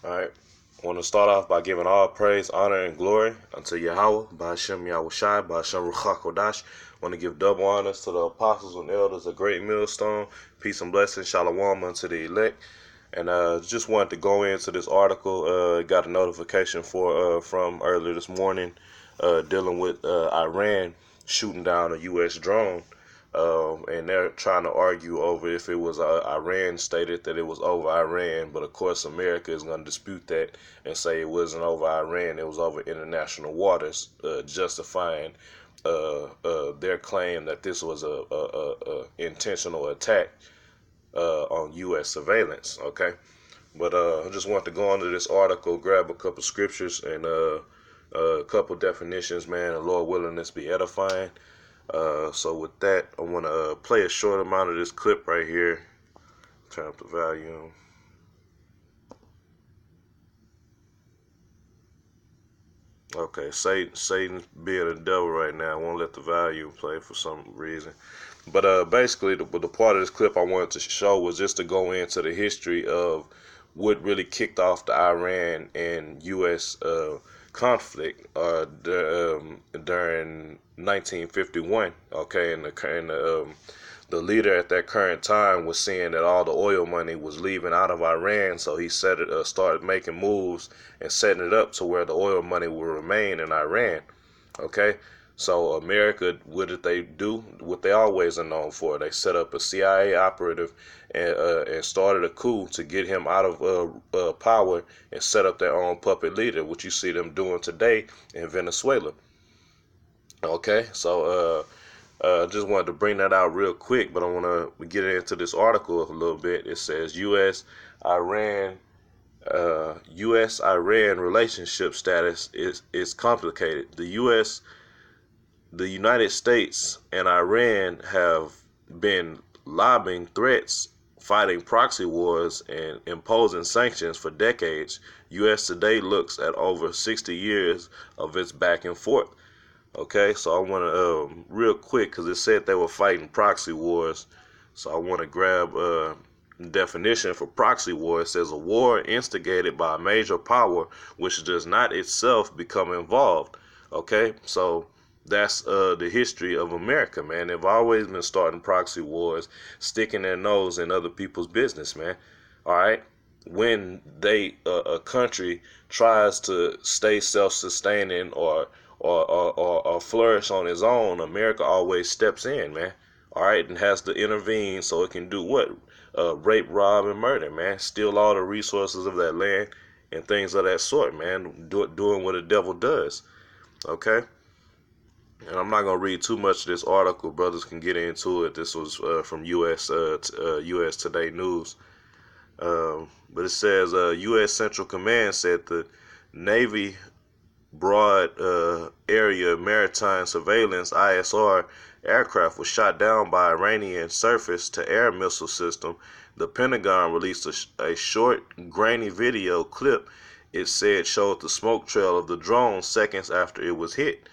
All right. I want to start off by giving all praise, honor, and glory unto Yahweh, Ba'ashem Yahushai, Ba'ashem Ruach HaKodesh. I want to give double honors to the apostles and elders of Great Millstone. Peace and blessings, shalom unto the elect. And just wanted to go into this article. Got a notification from earlier this morning dealing with Iran shooting down a U.S. drone. And they're trying to argue over if it was Iran stated that it was over Iran, but of course America is going to dispute that and say it wasn't over Iran, it was over international waters, justifying their claim that this was a intentional attack on U.S. surveillance. Okay, but I just want to go into this article, grab a couple scriptures and a couple definitions, man, and Lord willing, this be edifying. So with that, I want to play a short amount of this clip right here. Turn up the volume. Okay, Satan's being a devil right now. I won't let the volume play for some reason. But basically, the part of this clip I wanted to show was just to go into the history of what really kicked off the Iran and U.S. Conflict during 1951. Okay, and the leader at that current time was seeing that all the oil money was leaving out of Iran, so he started making moves and setting it up to where the oil money will remain in Iran. Okay, so America, what did they do? What they always are known for. They set up a CIA operative and started a coup to get him out of power and set up their own puppet leader, which you see them doing today in Venezuela. Okay, so just wanted to bring that out real quick, but I want to get into this article a little bit. It says U.S.-Iran relationship status is complicated. The United States and Iran have been lobbing threats, fighting proxy wars, and imposing sanctions for decades. U.S. today looks at over 60 years of its back and forth. Okay, so I want to, real quick, because it said they were fighting proxy wars, so I want to grab a definition for proxy war. It says a war instigated by a major power which does not itself become involved. Okay, so that's the history of America, man. They've always been starting proxy wars, sticking their nose in other people's business, man. All right, when a country tries to stay self-sustaining or flourish on its own, America always steps in, man. All right, and has to intervene so it can do what? Rape, rob, and murder, man. Steal all the resources of that land and things of that sort, man. Doing what the devil does. Okay. And I'm not gonna read too much of this article. Brothers can get into it. This was from U.S. Today News. But it says U.S. Central Command said the Navy broad area maritime surveillance ISR aircraft was shot down by Iranian surface-to-air missile system. The Pentagon released a short, grainy video clip it said showed the smoke trail of the drone seconds after it was hit.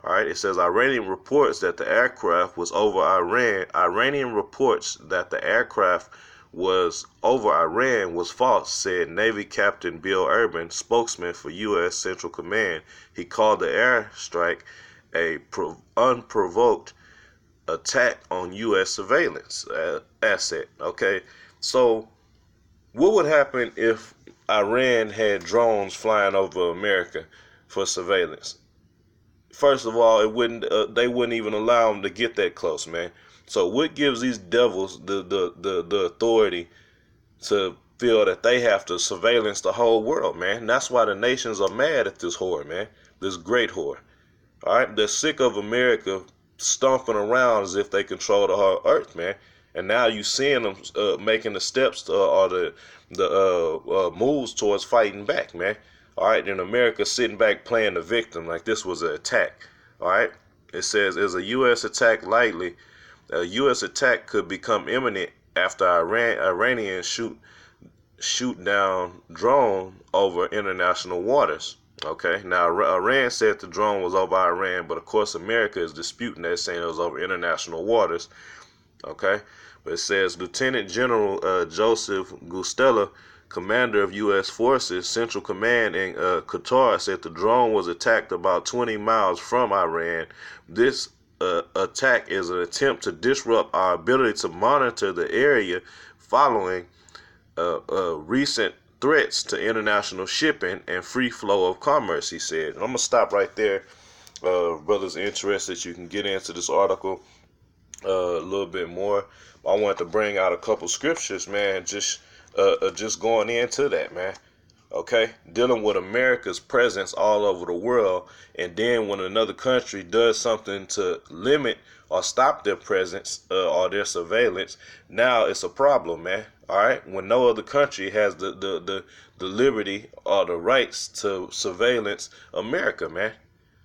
All right, it says Iranian reports that the aircraft was over Iran. Iranian reports that the aircraft was over Iran was false, said Navy Captain Bill Urban, spokesman for U.S. Central Command. He called the airstrike a unprovoked attack on U.S. surveillance asset. Okay, so what would happen if Iran had drones flying over America for surveillance? First of all, they wouldn't even allow them to get that close, man. So what gives these devils the authority to feel that they have to surveillance the whole world, man? That's why the nations are mad at this whore, man. This great whore. All right, they're sick of America stomping around as if they control the whole earth, man. And now you seeing them making the steps or the moves towards fighting back, man. All right, and America sitting back playing the victim like this was an attack. All right, it says, is a U.S. attack likely? A U.S. attack could become imminent after Iranians shoot down drone over international waters. Okay, now Iran said the drone was over Iran, but of course America is disputing that, saying it was over international waters. Okay, but it says Lieutenant General Joseph Gustella commander of U.S. Forces Central Command in Qatar, said the drone was attacked about 20 miles from Iran. This attack is an attempt to disrupt our ability to monitor the area following recent threats to international shipping and free flow of commerce, he said. And I'm going to stop right there. Brothers interested, you can get into this article a little bit more. I wanted to bring out a couple scriptures, man, just going into that, man. Okay, dealing with America's presence all over the world, and then when another country does something to limit or stop their presence or their surveillance, now it's a problem, man. All right, when no other country has the liberty or the rights to surveillance America, man.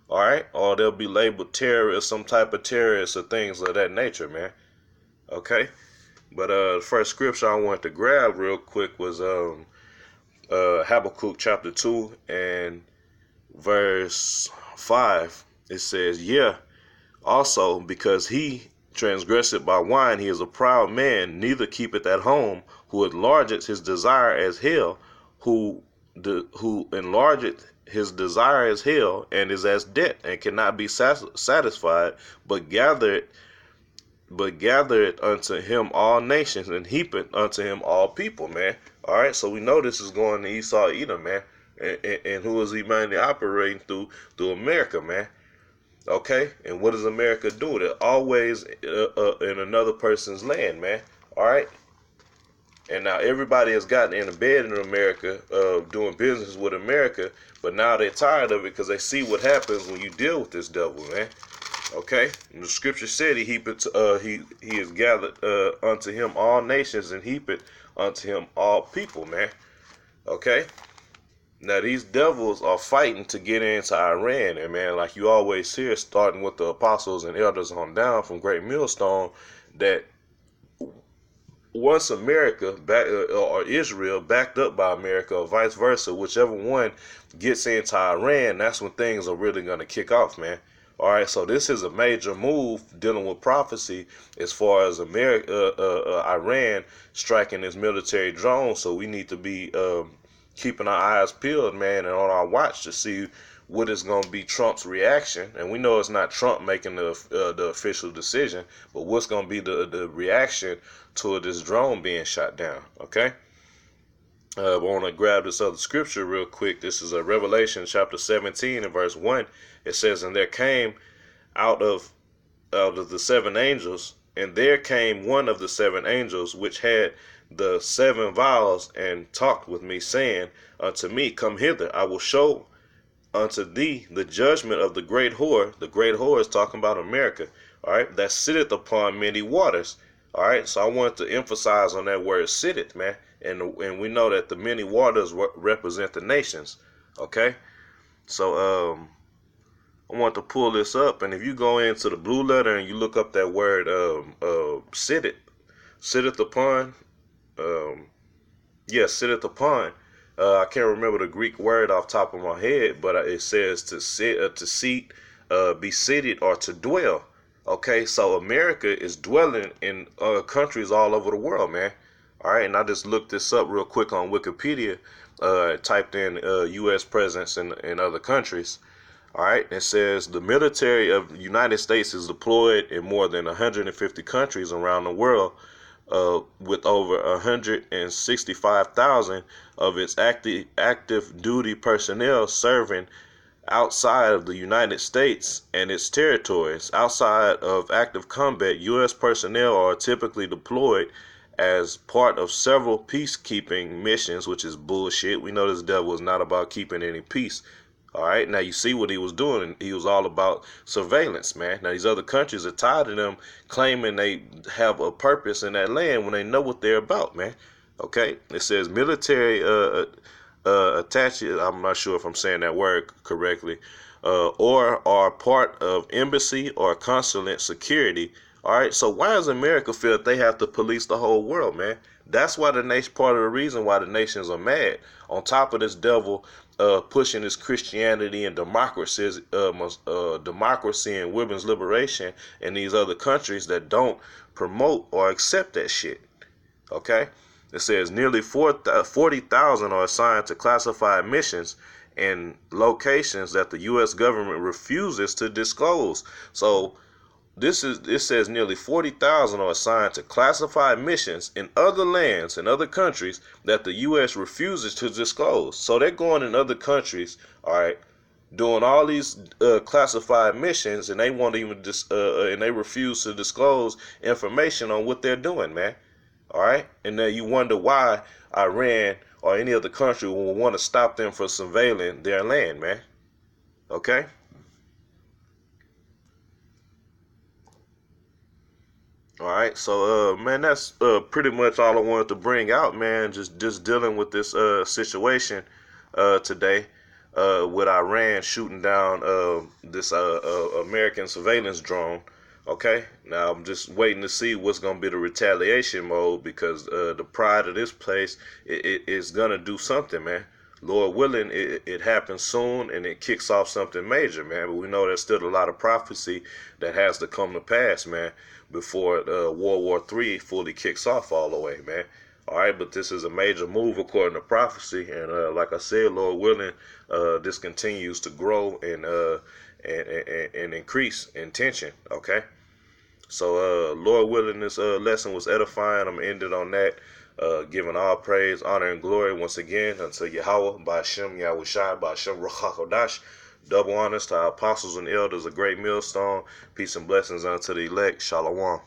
All right, or they'll be labeled terrorists, some type of terrorists or things of that nature, man. Okay, but the first scripture I wanted to grab real quick was Habakkuk chapter 2 and verse 5. It says, yeah, also because he transgresseth by wine, he is a proud man, neither keepeth at home, who enlargeth his desire as hell, who enlargeth his desire as hell, and is as debt, and cannot be satisfied, but gathereth unto him all nations, and heapeth unto him all people, man. All right, so we know this is going to Esau Edom, man. And who is he mainly operating through America, man? Okay, and what does America do? They're always in another person's land, man. All right, and now everybody has gotten in a bed in America, doing business with America, but now they're tired of it because they see what happens when you deal with this devil, man. Okay, and the scripture said he has gathered unto him all nations, and heapeth unto him all people, man. Okay, now these devils are fighting to get into Iran, and man, like you always hear, starting with the apostles and elders on down from Great Millstone, that once America or Israel backed up by America or vice versa, whichever one gets into Iran, that's when things are really going to kick off, man. All right, so this is a major move dealing with prophecy as far as Iran striking its military drone. So we need to be keeping our eyes peeled, man, and on our watch to see what is going to be Trump's reaction. And we know it's not Trump making the official decision, but what's going to be the reaction to this drone being shot down. Okay. I want to grab this other scripture real quick. This is Revelation chapter 17 and verse 1. It says, and there came out of the seven angels, and there came one of the seven angels which had the seven vials, and talked with me, saying unto me, come hither, I will show unto thee the judgment of the great whore. The great whore is talking about America, all right, that sitteth upon many waters. All right, so I want to emphasize on that word sitteth, man, and we know that the many waters represent the nations. Okay, so I want to pull this up, and if you go into the blue letter and you look up that word sitteth upon, sitteth upon. I can't remember the Greek word off the top of my head, but it says to sit, to seat, be seated, or to dwell. Okay, so America is dwelling in countries all over the world, man. All right, and I just looked this up real quick on Wikipedia, typed in U.S. presence in other countries. All right, it says the military of the United States is deployed in more than 150 countries around the world, with over 165,000 of its active duty personnel serving outside of the United States and its territories. Outside of active combat, U.S. personnel are typically deployed as part of several peacekeeping missions, which is bullshit. We know this devil is not about keeping any peace. All right, now you see what he was doing. He was all about surveillance, man. Now these other countries are tired of them claiming they have a purpose in that land when they know what they're about, man. Okay, it says military attaches, I'm not sure if I'm saying that word correctly, or are part of embassy or consulate security. All right, so why does America feel that they have to police the whole world, man? That's why the nation, part of the reason why the nations are mad. On top of this devil pushing this Christianity and democracy and women's liberation in these other countries that don't promote or accept that shit. Okay, It says nearly 40,000 are assigned to classified missions in locations that the U.S. government refuses to disclose. So it says nearly 40,000 are assigned to classified missions in other lands and other countries that the U.S. refuses to disclose. So they're going in other countries, all right, doing all these classified missions, and they won't even and they refuse to disclose information on what they're doing, man. All right, and then you wonder why Iran or any other country will want to stop them from surveilling their land, man. Okay. All right, so man, that's pretty much all I wanted to bring out, man. Just dealing with this situation today with Iran shooting down this American surveillance drone. Okay, now I'm just waiting to see what's gonna be the retaliation mode, because the pride of this place is gonna do something, man. Lord willing, it happens soon and it kicks off something major, man. But we know there's still a lot of prophecy that has to come to pass, man, before World War III fully kicks off all the way, man. All right, but this is a major move according to prophecy, and like I said, Lord willing, this continues to grow and increase in tension. Okay, so Lord willing, this lesson was edifying. I'm ended on that. Giving all praise, honor, and glory once again unto Yahweh, by Hashem Yahushai, by Hashem Ruach HaKodesh. Double honors to our apostles and elders, a great millstone. Peace and blessings unto the elect. Shalom.